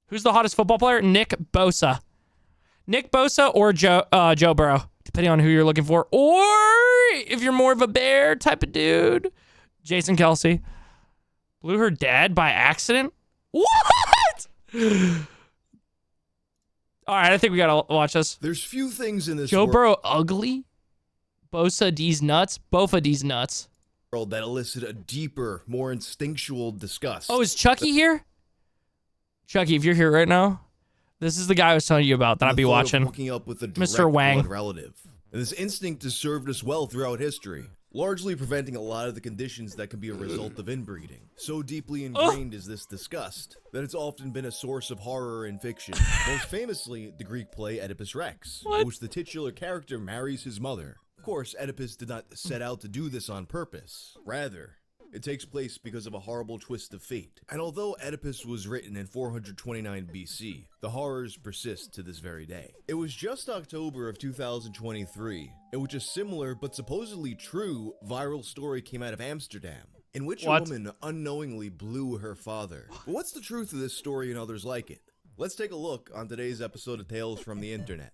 Who's the hottest football player? Nick Bosa. Nick Bosa or Joe Burrow, depending on who you're looking for. Or if you're more of a bear type of dude, Jason Kelsey. Blew her dad by accident? What? All right, I think we got to watch this. There's few things in this Joe Burrow ugly? Bosa D's nuts? Bofa D's nuts. world that elicit a deeper, more instinctual disgust. Oh, is Chucky here? Chucky, if you're here right now, this is the guy I was telling you about that I'd be watching. Hooking up with a Mr. Wang. relative. And this instinct has served us well throughout history, largely preventing a lot of the conditions that can be a result of inbreeding. So deeply ingrained is this disgust that it's often been a source of horror in fiction. Most famously, the Greek play Oedipus Rex, in which the titular character marries his mother. Of course, Oedipus did not set out to do this on purpose. Rather, it takes place because of a horrible twist of fate. And although Oedipus was written in 429 BC, the horrors persist to this very day. It was just October of 2023, in which a similar but supposedly true viral story came out of Amsterdam, in which a woman unknowingly blew her father. But what's the truth of this story and others like it? Let's take a look on today's episode of Tales from the Internet.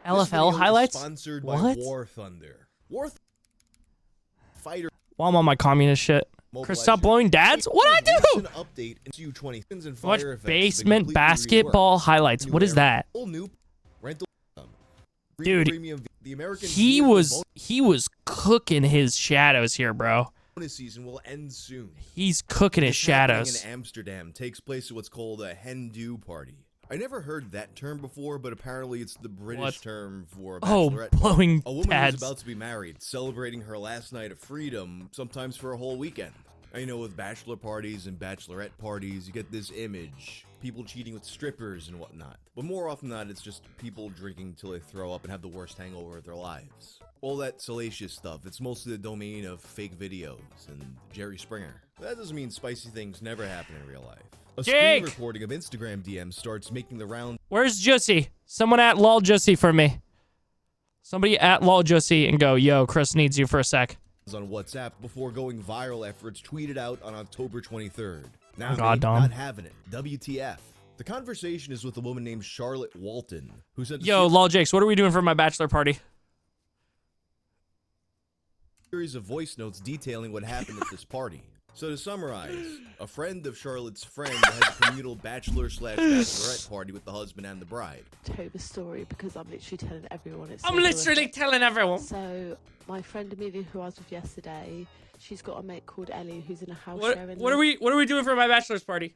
LFL highlights? Sponsored by War Thunder. Fighter. While I'm on my communist shit. Chris, stop blowing dads? What'd I do? Update into U20 and Watch basement basketball highlights. What is that? Dude, he was cooking his shadows here, bro. Season will end soon. He's cooking his shadows. In Amsterdam takes place at what's called a hen-do party. I never heard that term before, but apparently it's the British term for a bachelorette. Blowing a woman dads. who's about to be married, celebrating her last night of freedom, sometimes for a whole weekend. I know with bachelor parties and bachelorette parties, you get this image. People cheating with strippers and whatnot. But more often than not, it's just people drinking till they throw up and have the worst hangover of their lives. All that salacious stuff, it's mostly the domain of fake videos and Jerry Springer. That doesn't mean spicy things never happen in real life. A screen recording of Instagram DMs starts making the round. Where's Jussie? Someone at lol Jussie for me. Somebody at lol Jussie and go, yo, Chris needs you for a sec. On WhatsApp before going viral after it's tweeted out on October 23rd. Now, not having it. WTF. The conversation is with a woman named Charlotte Walton, who said, yo, lol Jakes, what are we doing for my bachelor party? Series of voice notes detailing what happened at this party. So to summarize, a friend of Charlotte's friend has a communal bachelor/bachelorette party with the husband and the bride. Tell the story because I'm literally telling everyone. I'm literally telling everyone. So my friend Amelia, who I was with yesterday, she's got a mate called Ellie who's in a house sharing. What are we doing for my bachelor's party?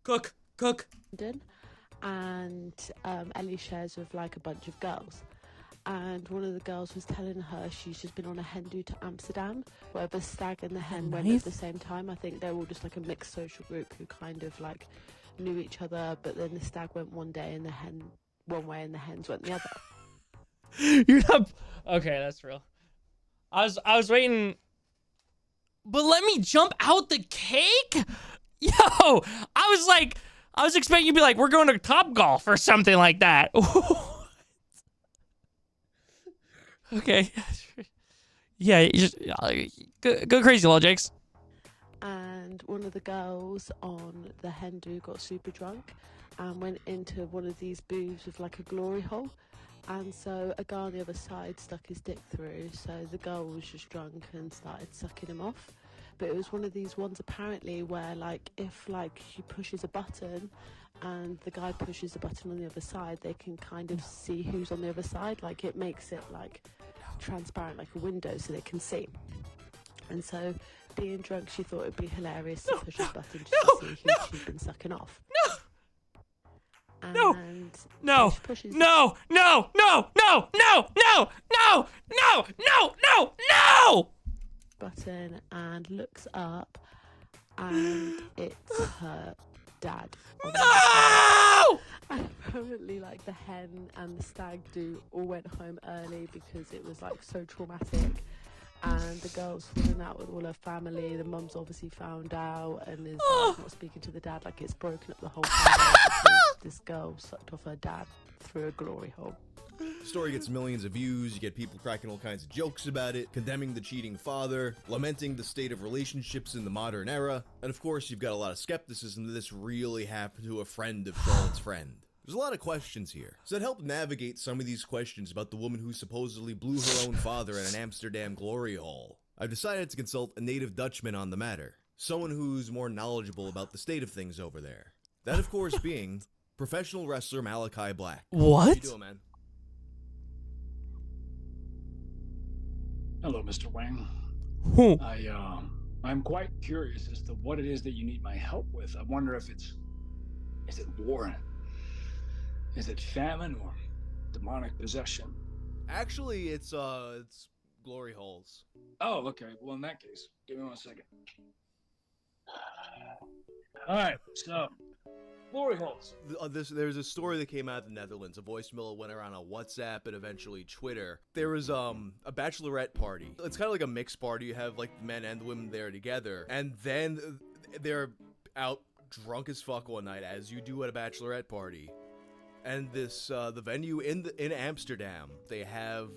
Cook. London, and Ellie shares with like a bunch of girls. And one of the girls was telling her she's just been on a hen do to Amsterdam, where the stag and the hen went at the same time. I think they're all just like a mixed social group who kind of like knew each other, but then the stag went one day and the hen one way and the hens went the other. You're not okay. That's real. I was waiting, but let me jump out the cake. Yo, I was expecting you to be like, we're going to Topgolf or something like that. Okay. Yeah, you just go crazy, lol Jakes. And one of the girls on the hen do got super drunk and went into one of these booths with like a glory hole. And so a guy on the other side stuck his dick through, so the girl was just drunk and started sucking him off. But it was one of these ones apparently where like if like she pushes a button and the guy pushes a button on the other side, they can kind of see who's on the other side. Like it makes it like transparent like a window so they can see. And so being drunk, she thought it'd be hilarious to push a button just to see who she'd been sucking off. No button and looks up and it's her dad. No! And apparently like the hen and the stag do all went home early because it was like so traumatic, and the girl's falling out with all her family. The mum's obviously found out and is like, not speaking to the dad. Like it's broken up the whole family because this girl sucked off her dad through a glory hole. The story gets millions of views, you get people cracking all kinds of jokes about it, condemning the cheating father, lamenting the state of relationships in the modern era, and of course you've got a lot of skepticism that this really happened to a friend of Charlotte's friend. There's a lot of questions here. So to help navigate some of these questions about the woman who supposedly blew her own father at an Amsterdam glory hole, I've decided to consult a native Dutchman on the matter. Someone who's more knowledgeable about the state of things over there. That, of course, being professional wrestler Malachi Black. What? How you doing, man? Hello, Mr. Wang. Who? I'm quite curious as to what it is that you need my help with. I wonder if is it war? Is it famine or demonic possession? Actually, it's glory holes. Oh, okay. Well, in that case, give me 1 second. All right, so glory holes. There's a story that came out of the Netherlands. A voicemail went around on WhatsApp and eventually Twitter. There was a bachelorette party. It's kind of like a mixed party. You have like the men and the women there together, and then they're out drunk as fuck one night, as you do at a bachelorette party. And this the venue in Amsterdam, they have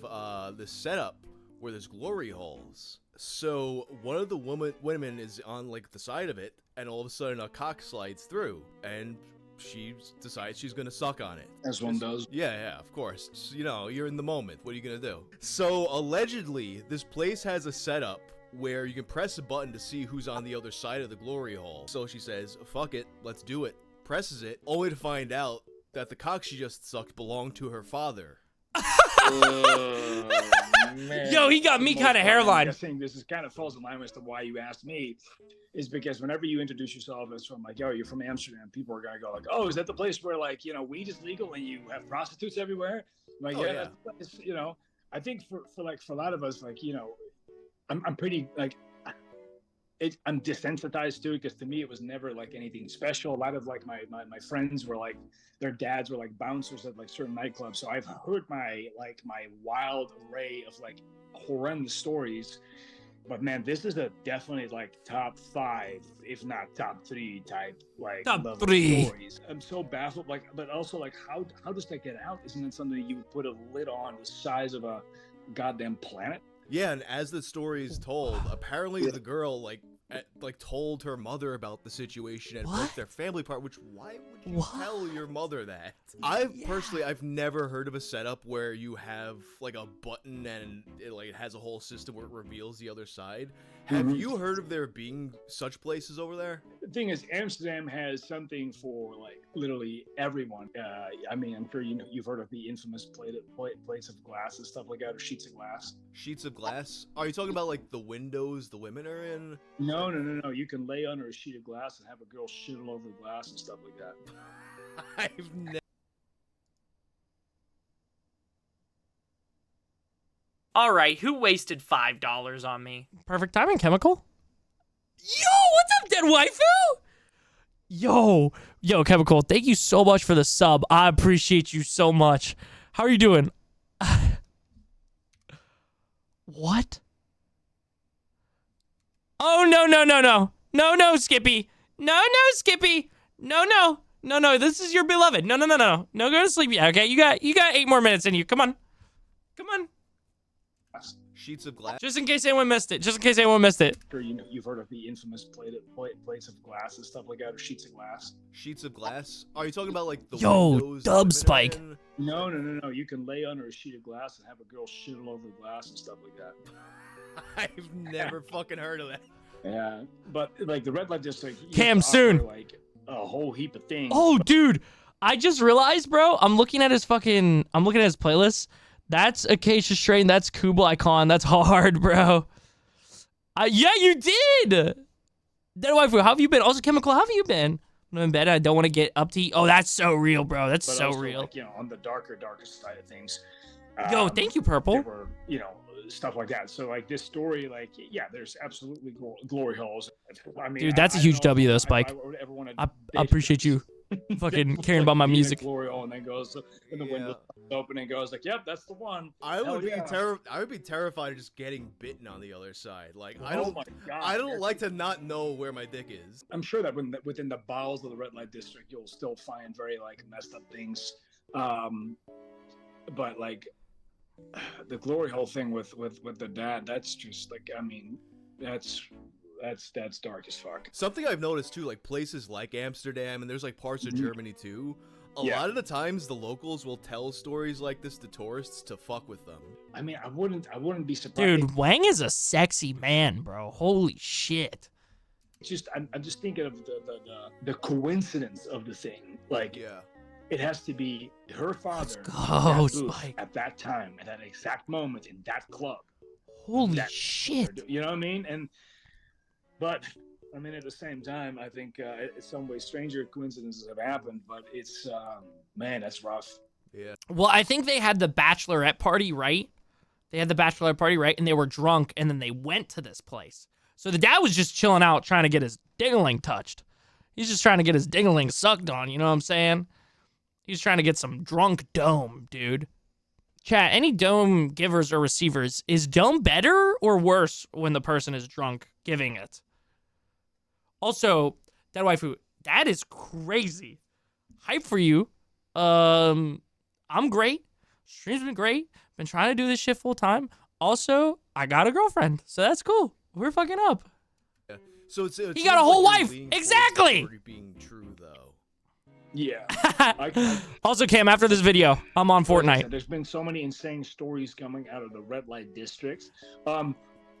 this setup where there's glory holes. So one of the women is on like the side of it, and all of a sudden a cock slides through, and she decides she's gonna suck on it. As one does. Yeah, of course. You know, you're in the moment. What are you gonna do? So allegedly, this place has a setup where you can press a button to see who's on the other side of the glory hole. So she says, "Fuck it, let's do it." Presses it, only to find out that the cock she just sucked belonged to her father. Man. Yo, he got me kind of hairline. I think this is kind of falls in line as to why you asked me, is because whenever you introduce yourself as from like, oh, you're from Amsterdam, people are gonna go like, oh, is that the place where like, you know, weed is legal and you have prostitutes everywhere? I'm like, Oh, yeah, yeah. That's, you know, I think for a lot of us, like, you know, I'm pretty like, I'm desensitized to it because to me it was never like anything special. A lot of like my friends were like, their dads were like bouncers at like certain nightclubs, so I've heard my wild array of like horrendous stories. But man, this is a definitely like top 5, if not top 3 type like Top level 3 stories. I'm so baffled, like, but also like how does that get out? Isn't it something you would put a lid on the size of a goddamn planet? Yeah, and as the story is told, apparently the girl like told her mother about the situation and broke their family apart. Which, why would you tell your mother that? Personally, I've never heard of a setup where you have like a button and it has a whole system where it reveals the other side. Have you heard of there being such places over there? The thing is, Amsterdam has something for like literally everyone. I mean, I'm sure you've heard of the infamous plates of glass and stuff like that, or sheets of glass. Sheets of glass? Are you talking about like the windows the women are in? No. You can lay under a sheet of glass and have a girl shit all over the glass and stuff like that. I've never. All right, who wasted $5 on me? Perfect timing, Chemical. Yo, what's up, dead waifu? Yo, Chemical, thank you so much for the sub. I appreciate you so much. How are you doing? What? Oh, no, Skippy. No, Skippy. No, this is your beloved. No. No, go to sleep. Yeah, okay, you got 8 more minutes in you. Come on. Sheets of glass? Just in case anyone missed it. Sure, you've heard of the infamous plates of glass and stuff like that, or sheets of glass. Sheets of glass? Are you talking about like the Yo, windows the Dub women are Spike. in? No. You can lay under a sheet of glass and have a girl shit all over the glass and stuff like that. I've never fucking heard of that. Yeah, but like the red light district. Cam, soon. Like a whole heap of things. Oh, dude, I just realized, bro. I'm looking at his playlist. That's Acacia Strain. That's Kubel Icon. That's hard, bro. Yeah, you did. Dead waifu, how have you been? Also, Chemical, how have you been? I'm in bed. I don't want to get up to you. Oh, that's so real, bro. That's but so also, real. Like, you know, on the darkest side of things. Yo, thank you, Purple. There were, you know, stuff like that. So like this story, like, yeah, there's absolutely glory holes. I mean, Dude, that's a huge W though, Spike. I appreciate you fucking caring about my music. Glory hole, and then goes and the window open and goes like, yep, that's the one. I would be terrified of just getting bitten on the other side. Like I don't like to not know where my dick is. I'm sure that within the bowels of the red light district, you'll still find very like messed up things. but like the glory hole thing with the dad, that's just like, I mean, that's dark as fuck. Something I've noticed too, like places like Amsterdam, and there's like parts of Germany too. A Yeah. lot of the times, the locals will tell stories like this to tourists to fuck with them. I mean, I wouldn't be surprised. Dude, Wang is a sexy man, bro. Holy shit. It's just I'm just thinking of the coincidence of the thing. Like, Yeah. it has to be her father go, at that booth Spike. at that time, at that exact moment in that club. Holy That- shit. You know what I mean? But I mean, at the same time, I think in some ways stranger coincidences have happened, but it's man, that's rough. Yeah. Well, I think they had the bachelorette party, right? They had the bachelorette party, right? And they were drunk, and then they went to this place. So the dad was just chilling out, trying to get his dingling touched. He's just trying to get his dingling sucked on, you know what I'm saying? He's trying to get some drunk dome, dude. Chat, any dome givers or receivers, is dome better or worse when the person is drunk giving it? Also, Dead Waifu, that is crazy. Hype for you. I'm great. Stream's been great. Been trying to do this shit full time. Also, I got a girlfriend, so that's cool. We're fucking up. Yeah. So it's He got a whole like you're wife. leaning towards Exactly. the story being true, though. Yeah. Also, Cam, after this video, I'm on Fortnite. There's been so many insane stories coming out of the red light districts.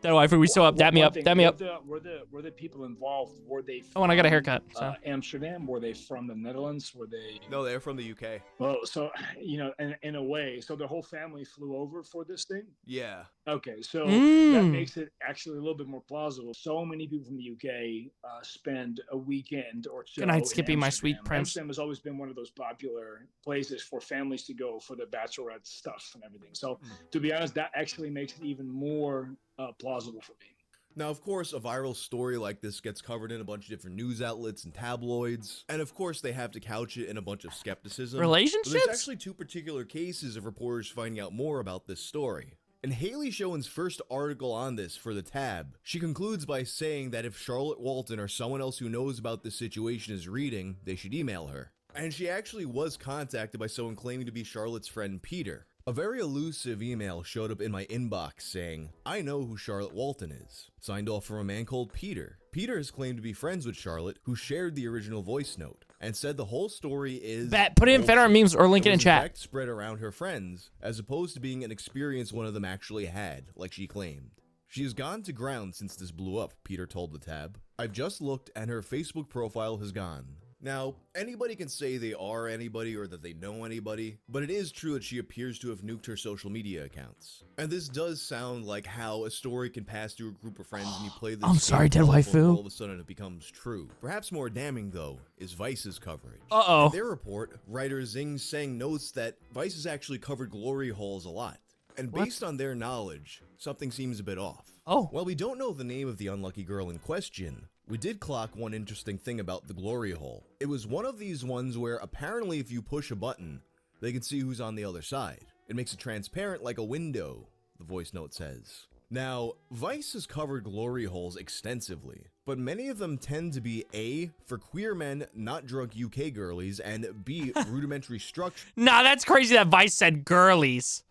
Dead Waifu, we still up. Dap me up. Dap me up. Were the people involved? Were they? Oh, and I got a from, haircut. So. Amsterdam? Were they from the Netherlands? Were they? No, they're from the UK. Well, so in a way, so the whole family flew over for this thing. Yeah. Okay, so that Mm. makes it actually a little bit more plausible. So many people from the UK spend a weekend or so. Good night, in Skippy, my sweet Amsterdam. prince. Amsterdam has always been one of those popular places for families to go for the bachelorette stuff and everything. So, to be honest, that actually makes it even more plausible for me. Now, of course, a viral story like this gets covered in a bunch of different news outlets and tabloids, and of course they have to couch it in a bunch of skepticism. But Relationships? there's actually two particular cases of reporters finding out more about this story. In Haley Schoen's first article on this for the tab, she concludes by saying that if Charlotte Walton or someone else who knows about this situation is reading, they should email her. And she actually was contacted by someone claiming to be Charlotte's friend Peter. A very elusive email showed up in my inbox saying, "I know who Charlotte Walton is," signed off from a man called Peter. Peter has claimed to be friends with Charlotte, who shared the original voice note, and said the whole story is Bet, put it in Fedor memes or link it in was, chat. fact, spread around her friends, as opposed to being an experience one of them actually had, like she claimed. She has gone to ground since this blew up, Peter told the tab. "I've just looked and her Facebook profile has gone." Now, anybody can say they are anybody or that they know anybody, but it is true that she appears to have nuked her social media accounts. And this does sound like how a story can pass through a group of friends and you play this I'm game sorry, Dead before Waifu. all of a sudden it becomes true. Perhaps more damning, though, is Vice's coverage. Uh-oh. In their report, writer Zing Sang notes that Vice has actually covered glory holes a lot. And based on their knowledge, something seems a bit off. Oh. While we don't know the name of the unlucky girl in question, we did clock one interesting thing about the glory hole. It was one of these ones where apparently if you push a button, they can see who's on the other side. It makes it transparent like a window, the voice note says. Now, Vice has covered glory holes extensively, but many of them tend to be A, for queer men, not drunk UK girlies, and B, rudimentary structures, Nah, that's crazy that Vice said girlies.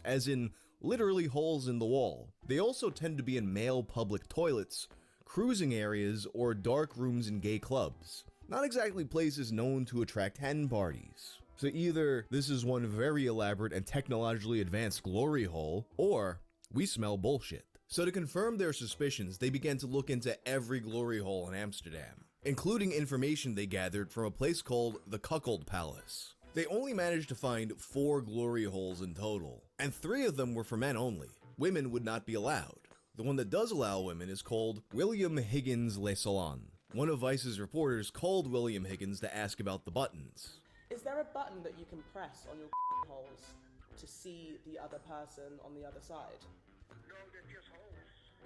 as in literally holes in the wall. They also tend to be in male public toilets, cruising areas, or dark rooms in gay clubs. Not exactly places known to attract hen parties. So either this is one very elaborate and technologically advanced glory hole, or we smell bullshit. So to confirm their suspicions, they began to look into every glory hole in Amsterdam, including information they gathered from a place called the Cuckold Palace. They only managed to find 4 glory holes in total, and 3 of them were for men only. Women would not be allowed. The one that does allow women is called William Higgins Le Salon. One of Vice's reporters called William Higgins to ask about the buttons. Is there a button that you can press on your holes to see the other person on the other side? No, they're just holes.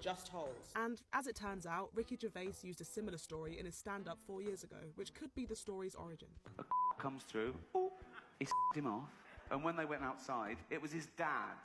Just holes. And as it turns out, Ricky Gervais used a similar story in his stand-up 4 years ago, which could be the story's origin. A comes through, he him off, and when they went outside, it was his dad.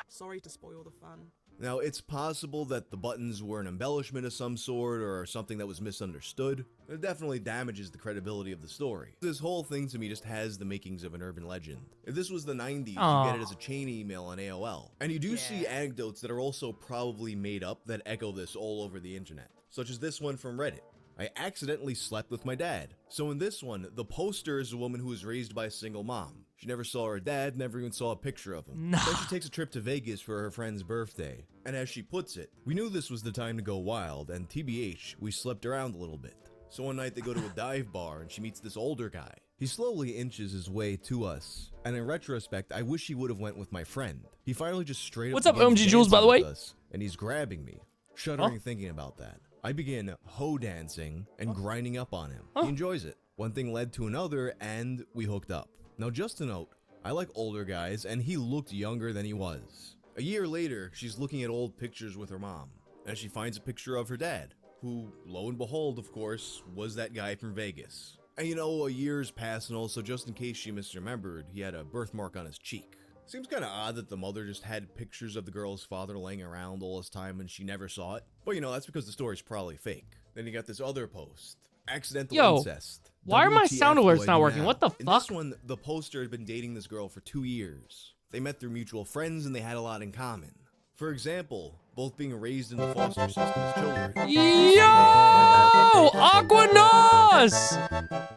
Sorry to spoil the fun. Now, it's possible that the buttons were an embellishment of some sort or something that was misunderstood. It definitely damages the credibility of the story. This whole thing to me just has the makings of an urban legend. If this was the 90s, you get it as a chain email on AOL. And you do see anecdotes that are also probably made up that echo this all over the internet, such as this one from Reddit. I accidentally slept with my dad. So in this one, the poster is a woman who was raised by a single mom. She never saw her dad, never even saw a picture of him. Then she takes a trip to Vegas for her friend's birthday. And as she puts it, we knew this was the time to go wild, and TBH, we slept around a little bit. So one night they go to a dive bar and she meets this older guy. He slowly inches his way to us, and in retrospect, I wish he would have went with my friend. He finally just straight up What's up, begins OMG Jules, by the dancing way? with us, and he's grabbing me, shuddering thinking about that. I begin hoe dancing and grinding up on him. He enjoys it. One thing led to another, and we hooked up. Now, just to note, I like older guys, and he looked younger than he was. A year later, she's looking at old pictures with her mom, and she finds a picture of her dad, who, lo and behold, of course, was that guy from Vegas. And you know, a year's passed, and also, just in case she misremembered, he had a birthmark on his cheek. Seems kind of odd that the mother just had pictures of the girl's father laying around all this time and she never saw it. But you know, that's because the story's probably fake. Then you got this other post. Accidental incest. Why are my WTF sound alerts do I not do working? now? What the In fuck? this one, the poster had been dating this girl for 2 years. They met through mutual friends and they had a lot in common. For example, both being raised in the foster system as children. Yo! Aquanos!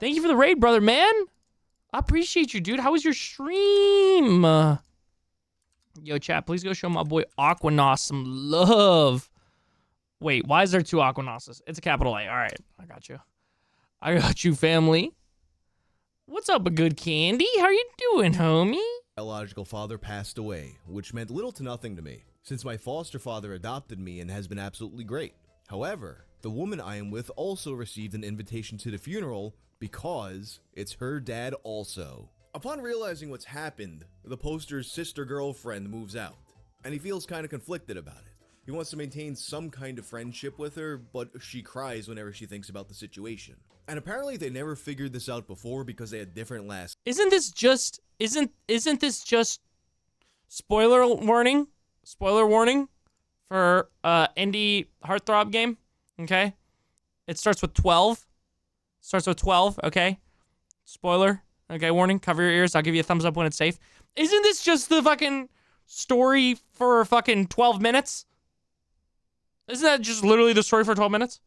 Thank you for the raid, brother, man. I appreciate you, dude. How was your stream? Yo, chat, please go show my boy Aquanos some love. Wait, why is there 2 Aquanoses? It's a capital A. All right, I got you. I got you, family. What's up, a good candy? How are you doing, homie? Biological father passed away, which meant little to nothing to me, since my foster father adopted me and has been absolutely great. However, the woman I am with also received an invitation to the funeral because it's her dad also. Upon realizing what's happened, the poster's sister girlfriend moves out, and he feels kind of conflicted about it. He wants to maintain some kind of friendship with her, but she cries whenever she thinks about the situation. And apparently they never figured this out before because they had different last. Isn't this just spoiler warning? Spoiler warning for indie heartthrob game, okay? It starts with 12. Starts with 12, okay? Spoiler, okay, warning, cover your ears. I'll give you a thumbs up when it's safe. Isn't this just the fucking story for fucking 12 minutes? Isn't that just literally the story for 12 minutes?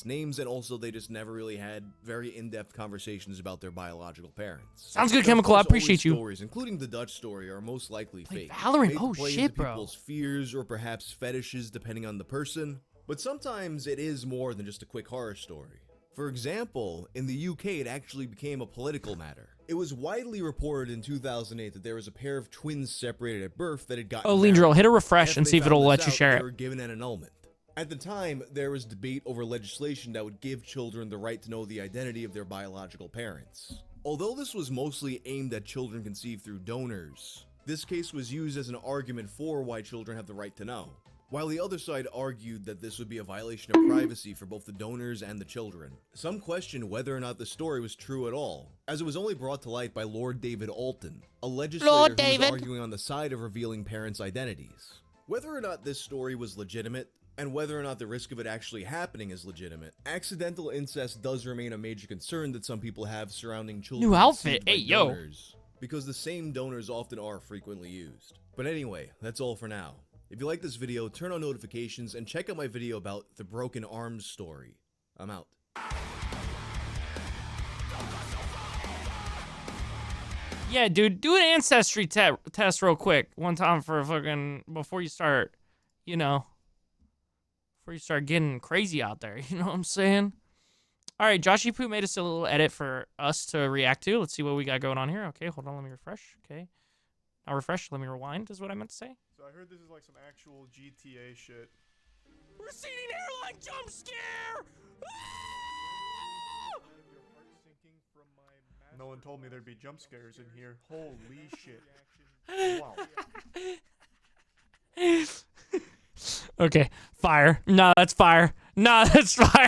Names, and also they just never really had very in-depth conversations about their biological parents. Sounds good, Of Chemical. I course, appreciate all you. these stories, including the Dutch story, are most likely fake. Valorant. Made to Oh, play shit, into bro. People's fears or perhaps fetishes, depending on the person. But sometimes it is more than just a quick horror story. For example, in the UK, it actually became a political matter. It was widely reported in 2008 that there was a pair of twins separated at birth that had gotten Oh, married. Leandro, hit a refresh After and they see if found it'll let this you out, share they it. were given an annulment. At the time, there was debate over legislation that would give children the right to know the identity of their biological parents. Although this was mostly aimed at children conceived through donors, this case was used as an argument for why children have the right to know, while the other side argued that this would be a violation of privacy for both the donors and the children. Some questioned whether or not the story was true at all, as it was only brought to light by Lord David Alton, a legislator who was arguing on the side of revealing parents' identities. Whether or not this story was legitimate, and whether or not the risk of it actually happening is legitimate, accidental incest does remain a major concern that some people have surrounding children New outfit. conceived by Hey, yo. donors, because the same donors often are frequently used. But anyway, that's all for now. If you like this video, turn on notifications and check out my video about the broken arms story. I'm out. Yeah, dude, do an ancestry test real quick one time for fucking before you start, you know, before you start getting crazy out there. You know what I'm saying? All right, Joshy Poo made us a little edit for us to react to. Let's see what we got going on here. Okay, hold on, let me refresh. Okay, I'll refresh. Let me rewind. Is what I meant to say. So I heard this is like some actual GTA shit. Receding hairline jump scare! No one told me there'd be jump scares in here. Holy shit. Wow. Okay, fire. No, that's fire. No, that's fire.